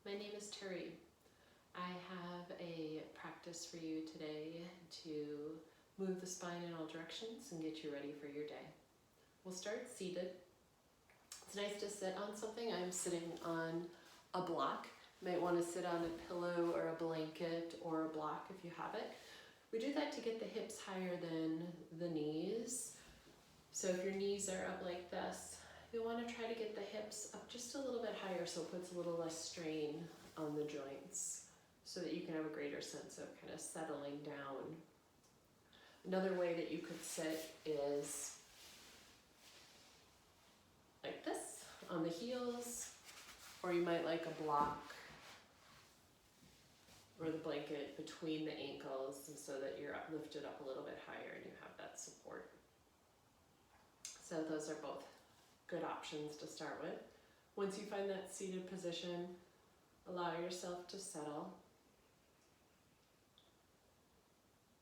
My name is Turi. I have a practice for you today to move the spine in all directions and get you ready for your day. We'll start seated. It's nice to sit on something. I'm sitting on a block. You might want to sit on a pillow or a blanket or a block if you have it. We do that to get the hips higher than the knees. So if your knees are up like this, you'll want to try to get the hips up just a little bit higher so it puts a little less strain on the joints so that you can have a greater sense of kind of settling down. Another way that you could sit is like this, on the heels, or you might like a block or the blanket between the ankles so that you're lifted up a little bit higher and you have that support. So those are both good options to start with. Once you find that seated position, allow yourself to settle.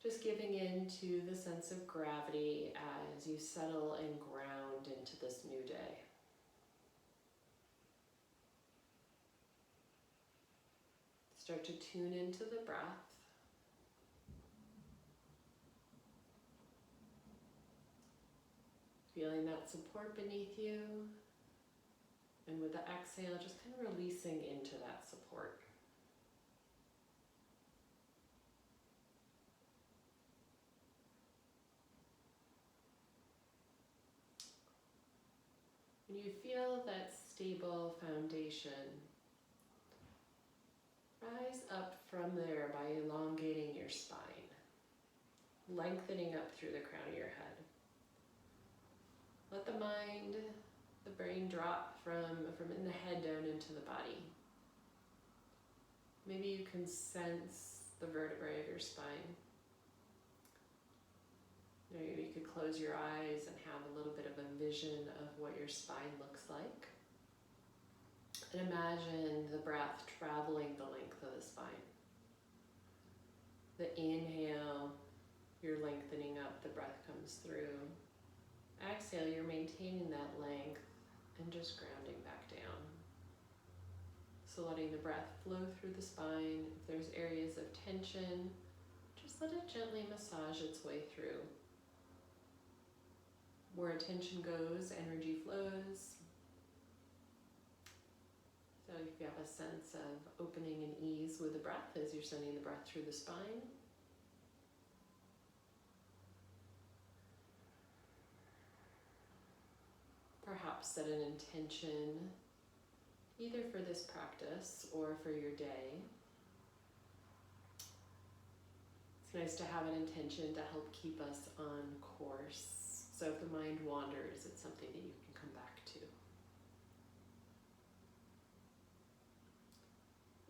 Just giving in to the sense of gravity as you settle and ground into this new day. Start to tune into the breath. Feeling that support beneath you. And with the exhale, just kind of releasing into that support. When you feel that stable foundation, rise up from there by elongating your spine, lengthening up through the crown of your head. Let the mind, the brain drop from in the head down into the body. Maybe you can sense the vertebrae of your spine. Maybe you could close your eyes and have a little bit of a vision of what your spine looks like. And imagine the breath traveling the length of the spine. The inhale, you're lengthening up, the breath comes through. Exhale, you're maintaining that length and just grounding back down. So letting the breath flow through the spine. If there's areas of tension, just let it gently massage its way through. Where attention goes, energy flows. So if you have a sense of opening and ease with the breath as you're sending the breath through the spine. Perhaps set an intention either for this practice or for your day. It's nice to have an intention to help keep us on course. So if the mind wanders, it's something that you can come back to.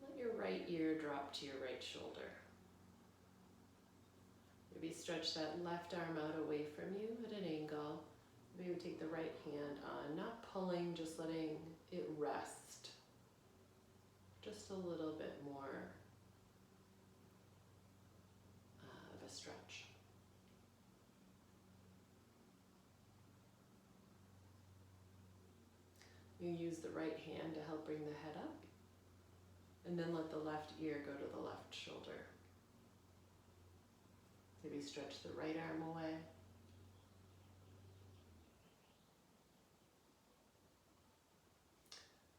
Let your right ear drop to your right shoulder. Maybe stretch that left arm out away from you at an angle. Maybe take the right hand on, not pulling, just letting it rest. Just a little bit more of a stretch. You use the right hand to help bring the head up, and then let the left ear go to the left shoulder. Maybe stretch the right arm away.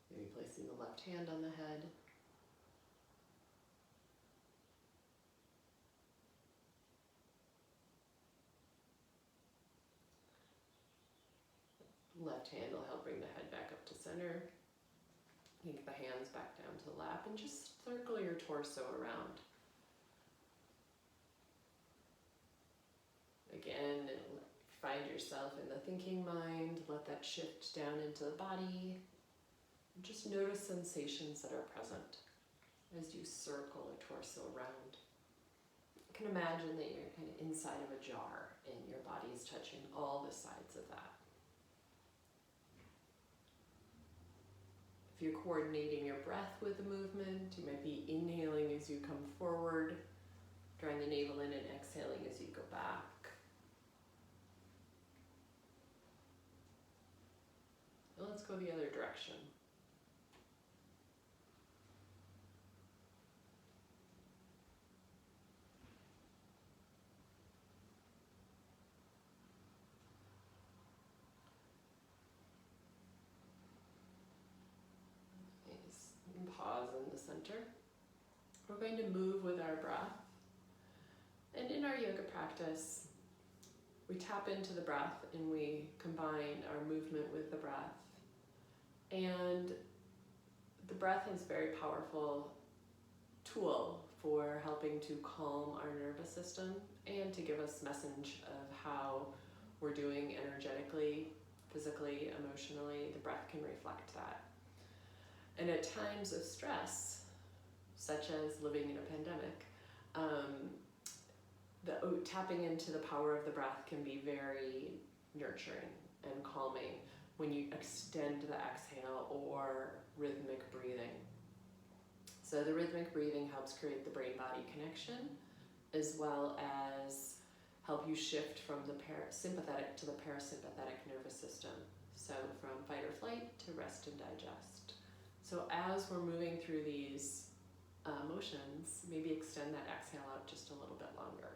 Maybe placing the left hand on the head. Left hand will help bring the head back up to center. Take the hands back down to the lap and just circle your torso around. Again, find yourself in the thinking mind. Let that shift down into the body. Just notice sensations that are present as you circle a torso around. You can imagine that you're kind of inside of a jar and your body is touching all the sides of that. If you're coordinating your breath with the movement, you might be inhaling as you come forward, drawing the navel in and exhaling as you go back. And let's go the other direction. And pause in the center. We're going to move with our breath. And in our yoga practice, we tap into the breath and we combine our movement with the breath. And the breath is a very powerful tool for helping to calm our nervous system and to give us message of how we're doing energetically, physically, emotionally. The breath can reflect that. And at times of stress, such as living in a pandemic, tapping into the power of the breath can be very nurturing and calming when you extend the exhale or rhythmic breathing. So the rhythmic breathing helps create the brain-body connection, as well as help you shift from the sympathetic to the parasympathetic nervous system. So from fight or flight to rest and digest. So as we're moving through these motions, maybe extend that exhale out just a little bit longer.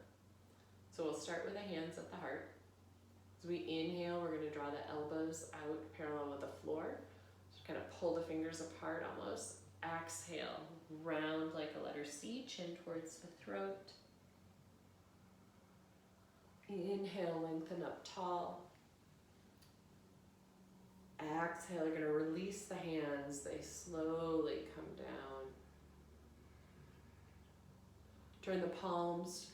So we'll start with the hands at the heart. As we inhale, we're going to draw the elbows out parallel with the floor. Just kind of pull the fingers apart almost. Exhale, round like a letter C, chin towards the throat. Inhale, lengthen up tall. Exhale, you're going to release the hands. They slowly come down. Turn the palms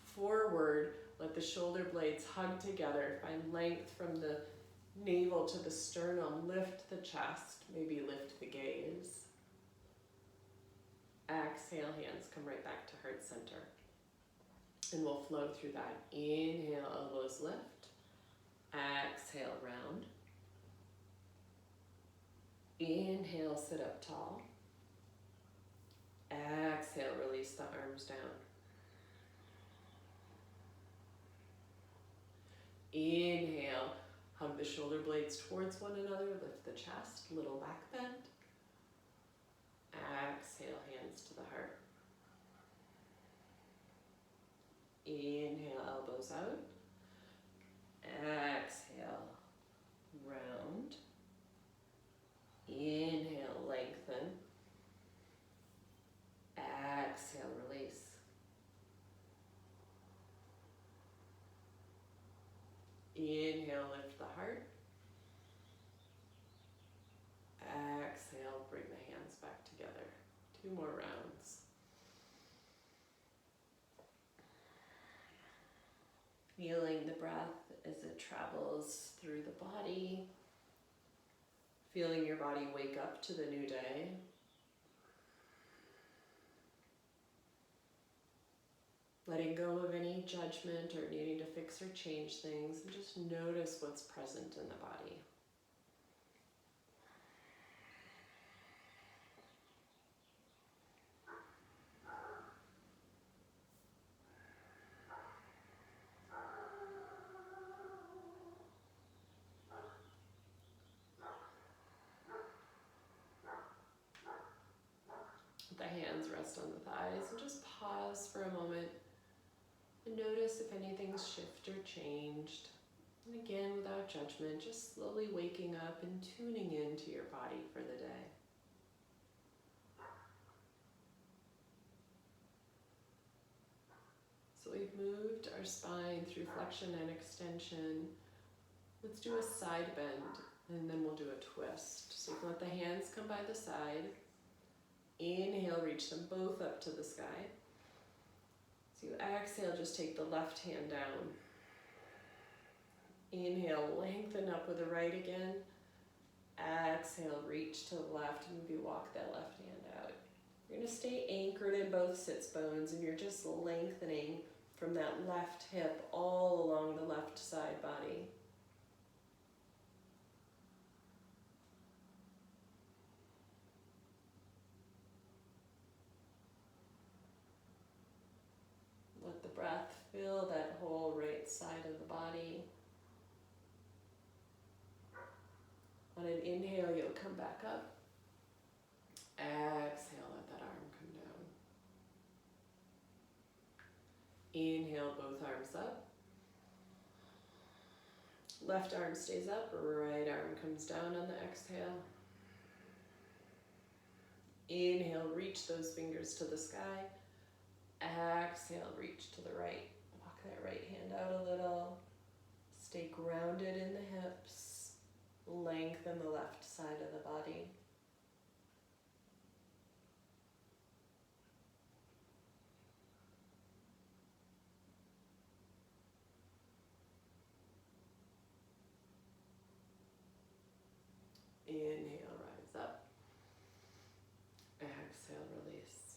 forward. Let the shoulder blades hug together. Find length from the navel to the sternum. Lift the chest. Maybe lift the gaze. Exhale, hands come right back to heart center. And we'll flow through that. Inhale, elbows lift. Exhale, round. Inhale, sit up tall. Exhale, release the arms down. Inhale, hug the shoulder blades towards one another, lift the chest, little back bend. Exhale, hands to the heart. Inhale, elbows out. Exhale, round. Inhale, lengthen. Exhale, release. Inhale, lift the heart. Exhale, bring the hands back together. 2 more rounds. Feeling the breath as it travels through the body. Feeling your body wake up to the new day. Letting go of any judgment or needing to fix or change things, and just notice what's present in the body. Let the hands rest on the thighs and just pause for a moment. And notice if anything's shifted or changed. And again, without judgment, just slowly waking up and tuning into your body for the day. So we've moved our spine through flexion and extension. Let's do a side bend, and then we'll do a twist. So you can let the hands come by the side. Inhale, reach them both up to the sky. So you exhale, just take the left hand down. Inhale, lengthen up with the right again. Exhale, reach to the left, and maybe walk that left hand out. You're going to stay anchored in both sits bones, and you're just lengthening from that left hip all along the left side body. Let the breath fill that whole right side of the body. On an inhale, you'll come back up. Exhale, let that arm come down. Inhale, both arms up. Left arm stays up, right arm comes down on the exhale. Inhale, reach those fingers to the sky. Exhale, reach to the right. Walk that right hand out a little. Stay grounded in the hips. Lengthen the left side of the body. Inhale, rise up. Exhale, release.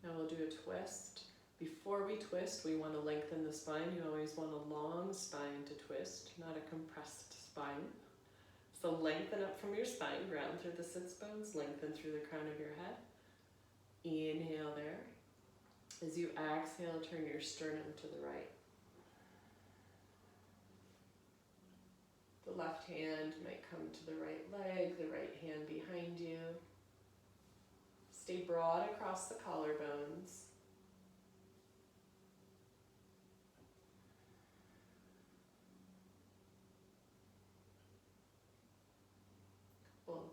Now we'll do a twist. Before we twist, we want to lengthen the spine. You always want a long spine to twist, not a compressed spine. So lengthen up from your spine, ground through the sits bones, lengthen through the crown of your head. Inhale there. As you exhale, turn your sternum to the right. The left hand might come to the right leg, the right hand behind you. Stay broad across the collarbones.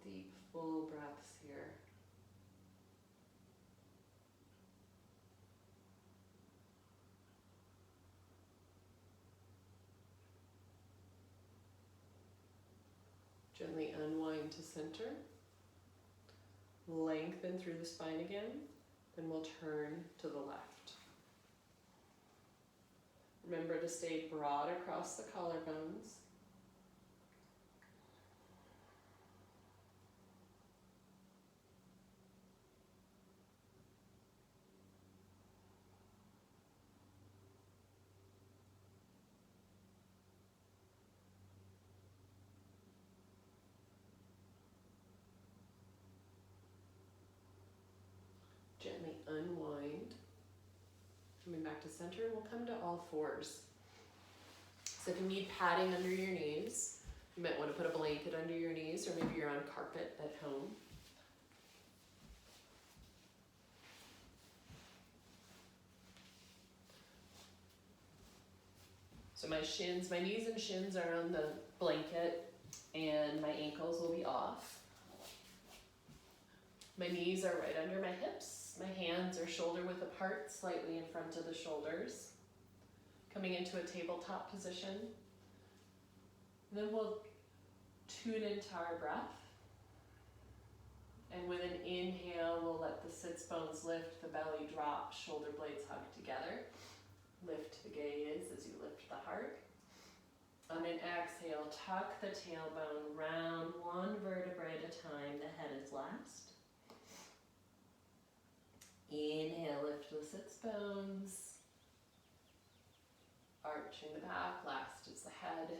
Deep, full breaths here. Gently unwind to center. Lengthen through the spine again. Then we'll turn to the left. Remember to stay broad across the collarbones. Gently unwind. Coming back to center, we'll come to all fours. So if you need padding under your knees, you might want to put a blanket under your knees, or maybe you're on carpet at home. So my knees and shins are on the blanket, and my ankles will be off. My knees are right under my hips. My hands are shoulder width apart, slightly in front of the shoulders. Coming into a tabletop position. And then we'll tune into our breath. And with an inhale, we'll let the sits bones lift, the belly drop, shoulder blades hug together. Lift the gaze as you lift the heart. On an exhale, tuck the tailbone round, one vertebrae at a time. The head is last. Inhale, lift the sits bones. Arching the back, last is the head.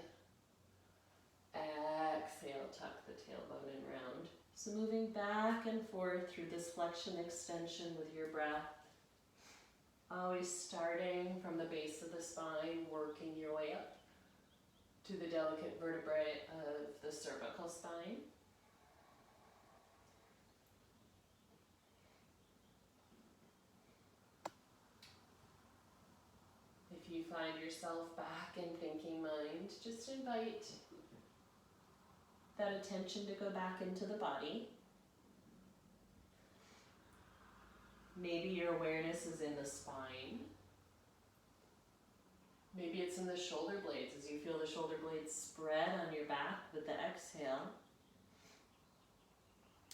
Exhale, tuck the tailbone in round. So moving back and forth through this flexion extension with your breath. Always starting from the base of the spine, working your way up to the delicate vertebrae of the cervical spine. If you find yourself back in thinking mind, just invite that attention to go back into the body. Maybe your awareness is in the spine. Maybe it's in the shoulder blades as you feel the shoulder blades spread on your back with the exhale.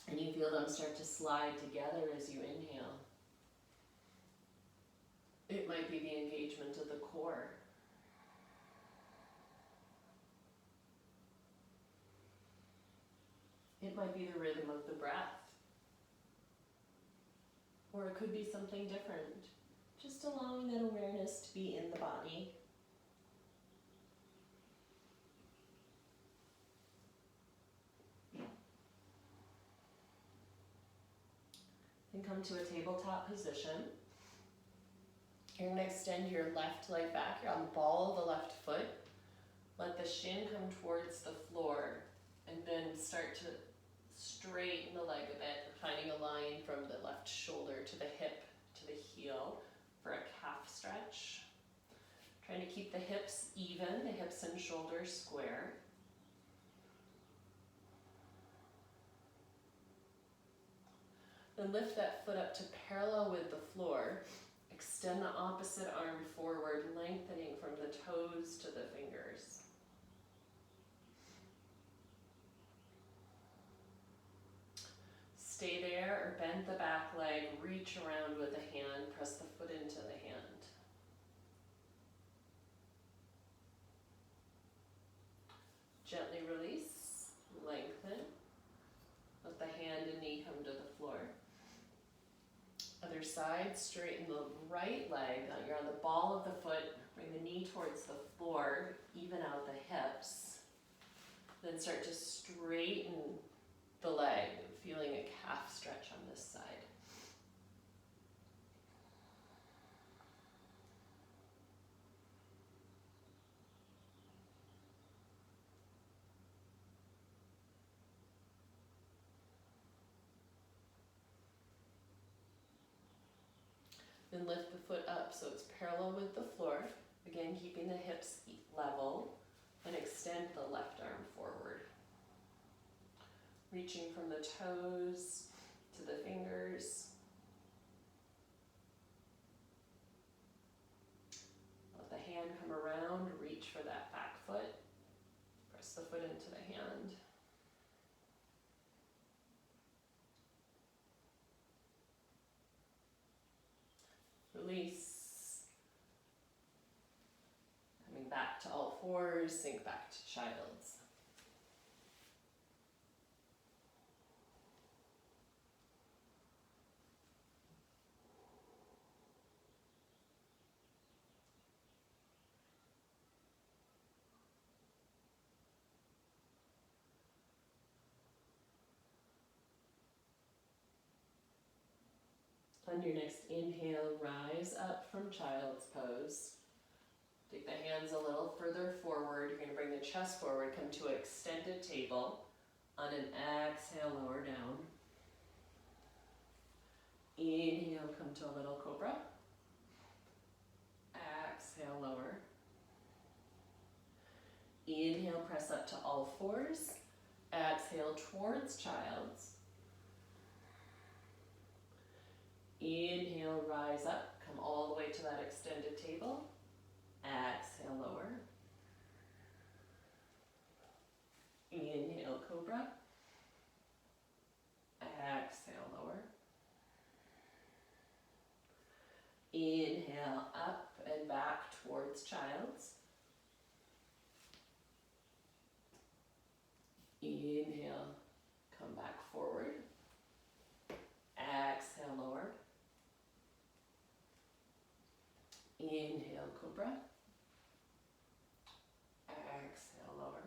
And you feel them start to slide together as you inhale. It might be the engagement of the core. It might be the rhythm of the breath. Or it could be something different. Just allowing that awareness to be in the body. Then come to a tabletop position. You're going to extend your left leg back. You're on the ball of the left foot. Let the shin come towards the floor, and then start to straighten the leg a bit, finding a line from the left shoulder to the hip to the heel for a calf stretch. Trying to keep the hips even, the hips and shoulders square. Then lift that foot up to parallel with the floor. Extend the opposite arm forward, lengthening from the toes to the fingers. Stay there or bend the back leg, reach around with the hand, press the foot into the hand. Gently release, lengthen. Let the hand and knee come to the floor. Other side, straighten the right leg. You're on the ball of the foot. Bring the knee towards the floor. Even out the hips. Then start to straighten the leg, feeling a calf stretch on this side. Then lift the foot up so it's parallel with the floor. Again, keeping the hips level, and extend the left arm forward. Reaching from the toes to the fingers. Let the hand come around, reach for that back foot. Press the foot into the hand. Release. Coming back to all fours, sink back to child's. On your next inhale, rise up from child's pose. Take the hands a little further forward. You're going to bring the chest forward, come to an extended table. On an exhale, lower down. Inhale, come to a little cobra. Exhale, lower. Inhale, press up to all fours. Exhale, towards child's. Inhale, rise up, come all the way to that extended table. Exhale, lower. Inhale, cobra. Exhale, lower. Inhale, up and back towards child's. Inhale, come back forward. Exhale, lower. Inhale, cobra. Exhale, lower.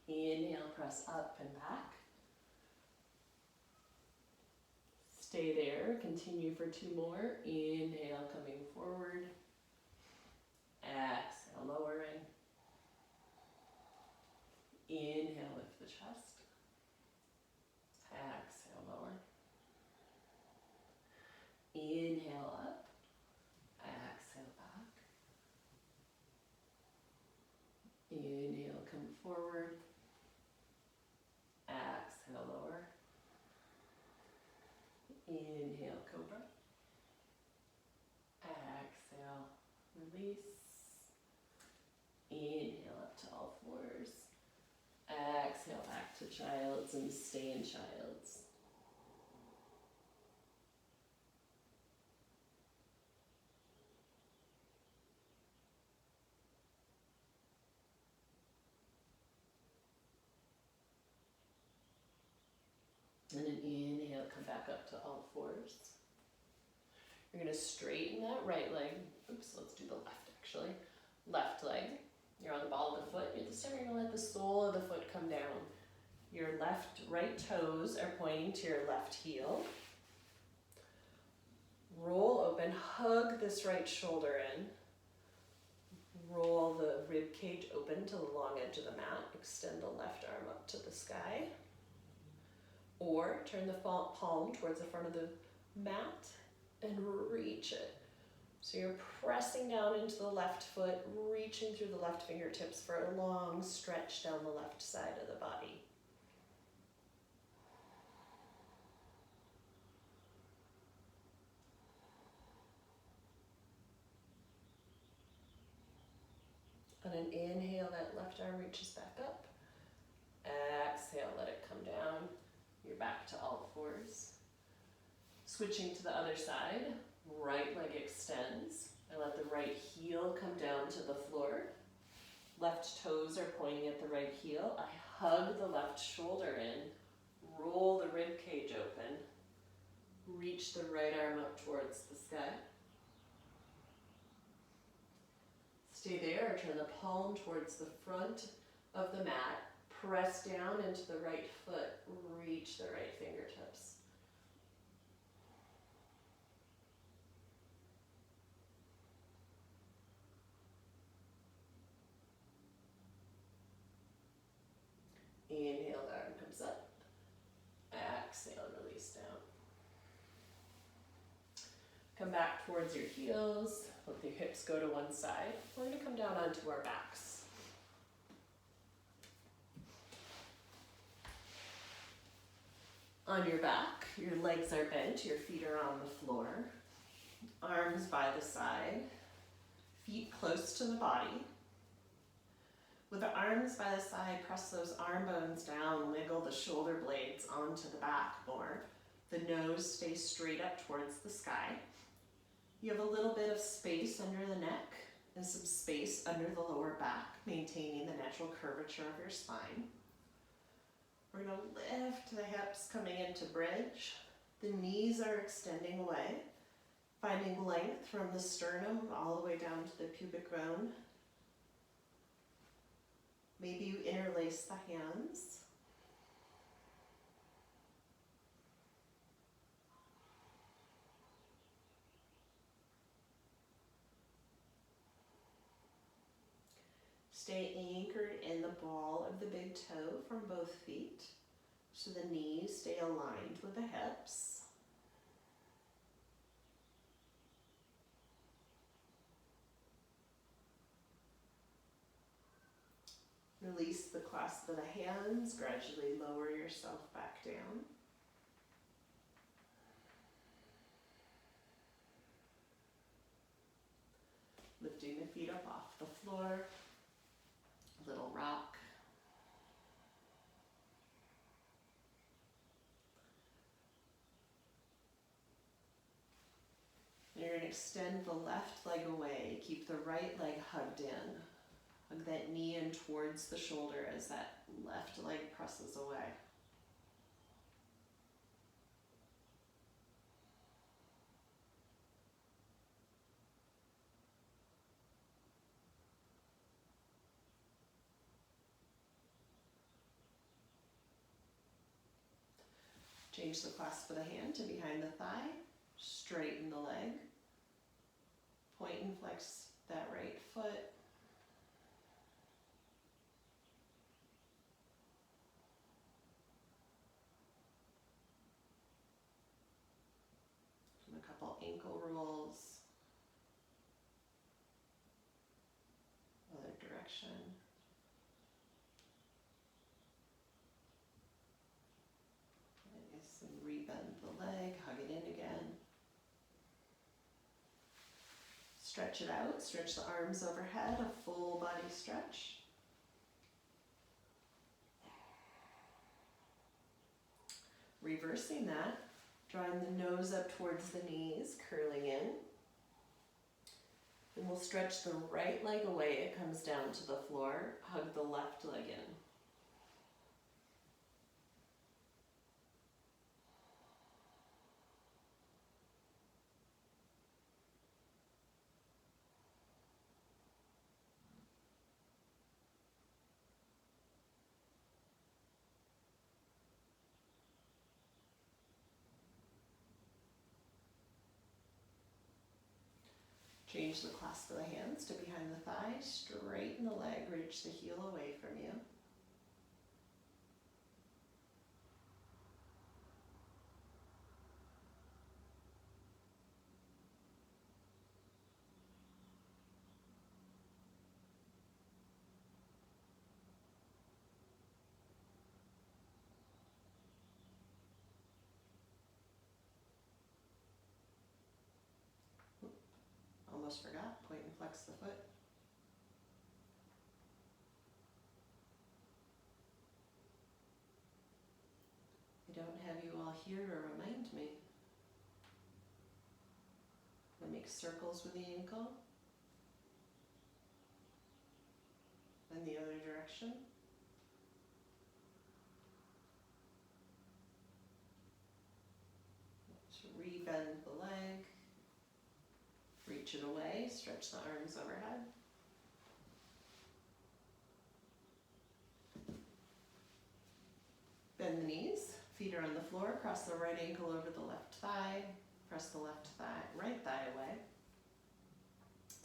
Inhale, press up and back. Stay there, continue for two more. Inhale, coming forward. Exhale, lowering. Inhale, lift the chest. Exhale, lower. Inhale up, exhale back. Inhale, come forward. Exhale, lower. Inhale, cobra. Exhale, release. Inhale up to all fours. Exhale back to child's and stay in child's. And then inhale, come back up to all fours. You're going to straighten that right leg. Oops, let's do the left actually. Left leg. You're on the ball of the foot. This time you're going to let the sole of the foot come down. Your right toes are pointing to your left heel. Roll open, hug this right shoulder in. Roll the rib cage open to the long edge of the mat. Extend the left arm up to the sky. Or turn the palm towards the front of the mat and reach it. So you're pressing down into the left foot, reaching through the left fingertips for a long stretch down the left side of the body. an inhale, that left arm reaches back up. Exhale, let it come down. You're back to all fours. Switching to the other side, right leg extends. I let the right heel come down to the floor. Left toes are pointing at the right heel. I hug the left shoulder in, roll the rib cage open, reach the right arm up towards the sky. Stay there, or turn the palm towards the front of the mat. Press down into the right foot, reach the right fingertips. Inhale, the arm comes up. Exhale, release down. Come back towards your heels. Let the hips go to one side. We're going to come down onto our backs. On your back, your legs are bent, your feet are on the floor. Arms by the side, feet close to the body. With the arms by the side, press those arm bones down, wiggle the shoulder blades onto the back more. The nose stays straight up towards the sky. You have a little bit of space under the neck and some space under the lower back, maintaining the natural curvature of your spine. We're going to lift the hips coming into bridge. The knees are extending away, finding length from the sternum all the way down to the pubic bone. Maybe you interlace the hands. Stay anchored in the ball of the big toe from both feet, so the knees stay aligned with the hips. Release the clasp of the hands, gradually lower yourself back down. Lifting the feet up off the floor. Little rock. You're going to extend the left leg away. Keep the right leg hugged in. Hug that knee in towards the shoulder as that left leg presses away. Change the clasp of the hand to behind the thigh. Straighten the leg. Point and flex that right foot. And a couple ankle rolls. Other direction. And rebend the leg, hug it in again. Stretch it out, stretch the arms overhead, a full body stretch. Reversing that, drawing the nose up towards the knees, curling in. Then we'll stretch the right leg away, it comes down to the floor, hug the left leg in. Change the clasp of the hands to behind the thigh, straighten the leg, reach the heel away from you. Almost forgot, point and flex the foot. here to remind me. I make circles with the ankle. And the other direction. Just re-bend the leg. Reach it away, stretch the arms overhead. Bend the knees, feet are on the floor, cross the right ankle over the left thigh, press the left thigh, right thigh away.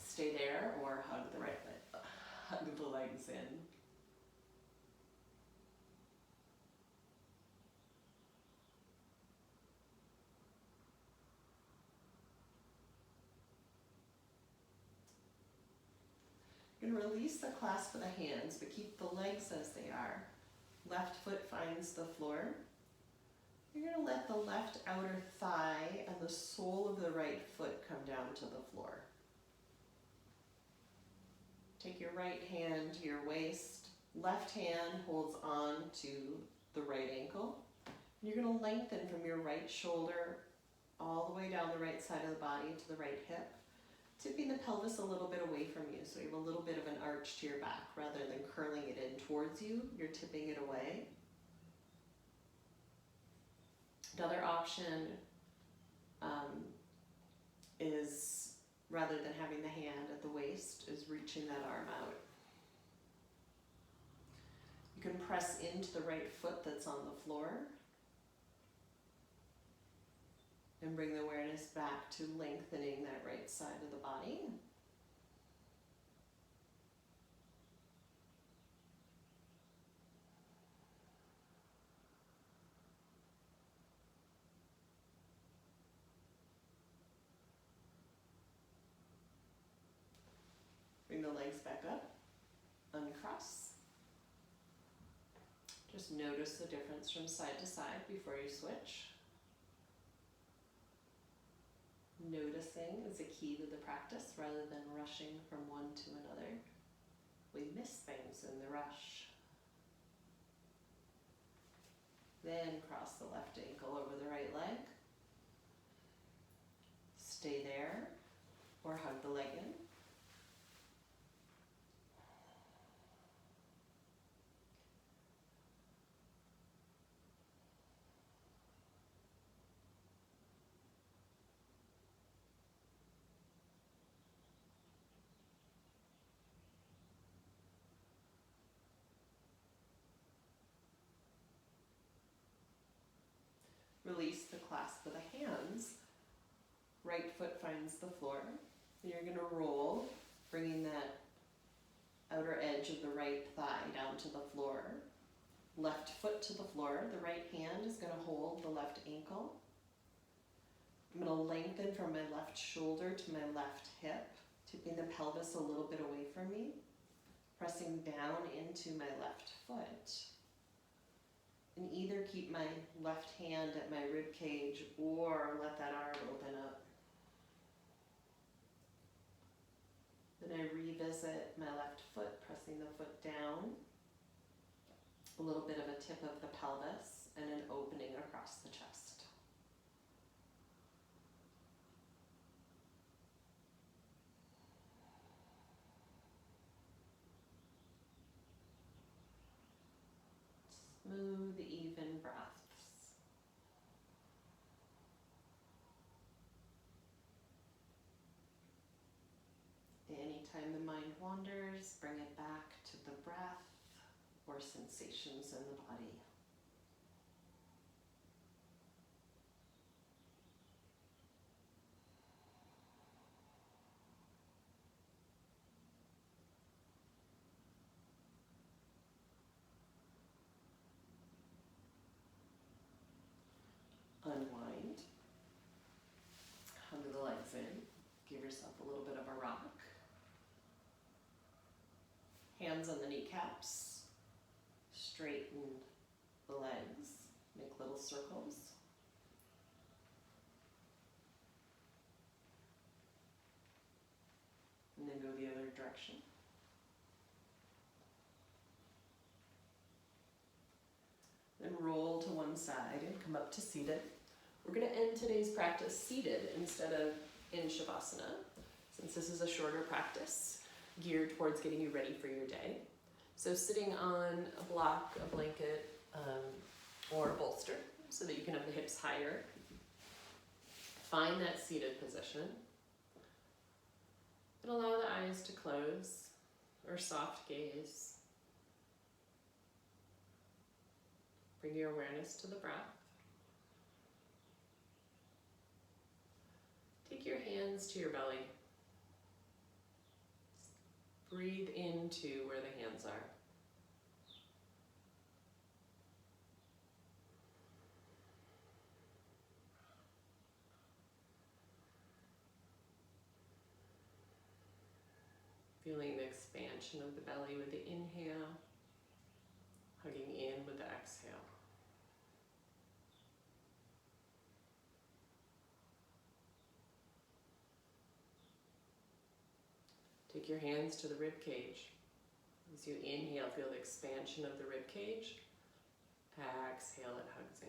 Stay there or hug the right leg, hug the legs in. You're going to release the clasp of the hands, but keep the legs as they are. Left foot finds the floor. You're going to let the left outer thigh and the sole of the right foot come down to the floor. Take your right hand to your waist. Left hand holds on to the right ankle. You're going to lengthen from your right shoulder all the way down the right side of the body to the right hip, tipping the pelvis a little bit away from you, so you have a little bit of an arch to your back. Rather than curling it in towards you, you're tipping it away. Another option is, rather than having the hand at the waist, is reaching that arm out. You can press into the right foot that's on the floor and bring the awareness back to lengthening that right side of the body. Bring the legs back up, uncross. Just notice the difference from side to side before you switch. Noticing is a key to the practice rather than rushing from one to another. We miss things in the rush. Then cross the left ankle over the right leg. Stay there or hug the leg in. Release the clasp of the hands. Right foot finds the floor. You're going to roll, bringing that outer edge of the right thigh down to the floor. Left foot to the floor. The right hand is going to hold the left ankle. I'm going to lengthen from my left shoulder to my left hip, tipping the pelvis a little bit away from me, pressing down into my left foot. And either keep my left hand at my rib cage or let that arm open up. Then I revisit my left foot, pressing the foot down. A little bit of a tip of the pelvis and an opening across the chest. Smooth, even breaths. Anytime the mind wanders, bring it back to the breath or sensations in the body. Unwind. Hug the legs in. Give yourself a little bit of a rock. Hands on the kneecaps. Straighten the legs. Make little circles. And then go the other direction. Then roll to one one side and come up to seated. We're going to end today's practice seated instead of in Shavasana, since this is a shorter practice geared towards getting you ready for your day. So sitting on a block, a blanket, or a bolster so that you can have the hips higher. Find that seated position. And allow the eyes to close or soft gaze. Bring your awareness to the breath. Take your hands to your belly. Breathe into where the hands are. Feeling the expansion of the belly with the inhale, hugging in with the exhale. Take your hands to the rib cage. As you inhale, feel the expansion of the rib cage. Exhale, it hugs in.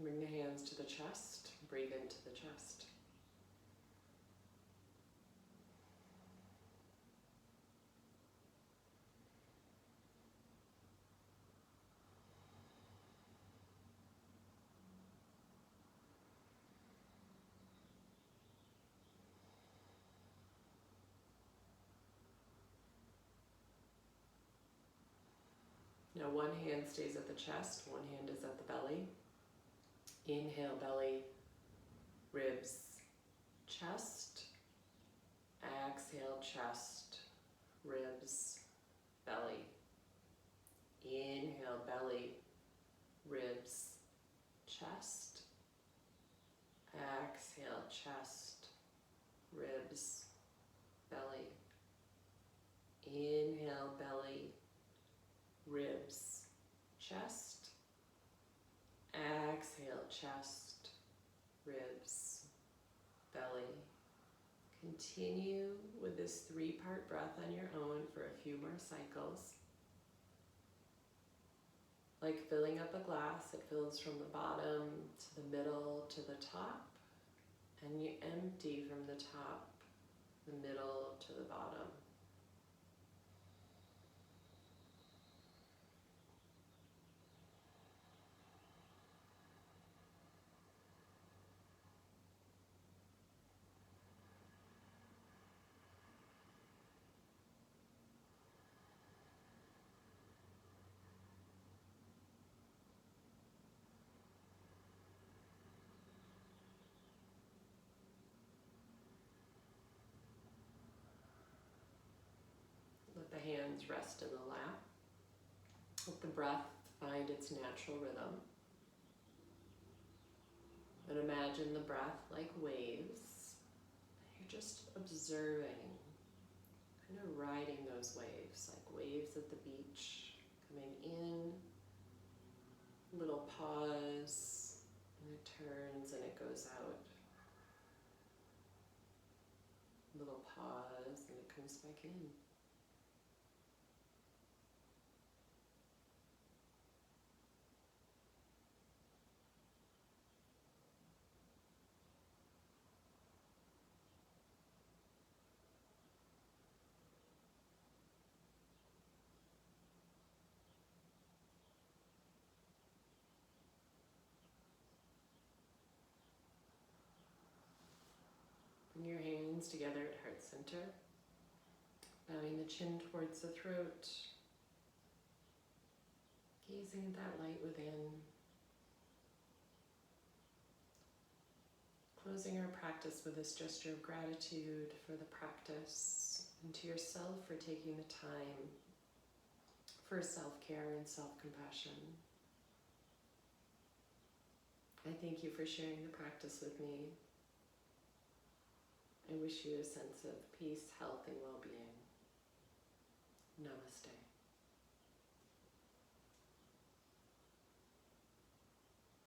Bring the hands to the chest. Breathe into the chest. Now one hand stays at the chest, one hand is at the belly. Inhale, belly, ribs, chest. Exhale, chest, ribs, belly. Inhale, belly, ribs, chest. Exhale, chest, ribs, belly. Inhale, belly, ribs, chest. Exhale, chest, ribs, belly. Continue with this 3-part breath on your own for a few more cycles. Like filling up a glass, it fills from the bottom to the middle to the top, and you empty from the top, the middle to the bottom. Let the hands rest in the lap. Let the breath find its natural rhythm. And imagine the breath like waves. You're just observing, kind of riding those waves, like waves at the beach, coming in, little pause, and it turns and it goes out. Little pause and it comes back in. Bring your hands together at heart center, bowing the chin towards the throat, gazing at that light within. Closing our practice with this gesture of gratitude for the practice and to yourself for taking the time for self-care and self-compassion. I thank you for sharing the practice with me. I wish you a sense of peace, health, and well-being. Namaste.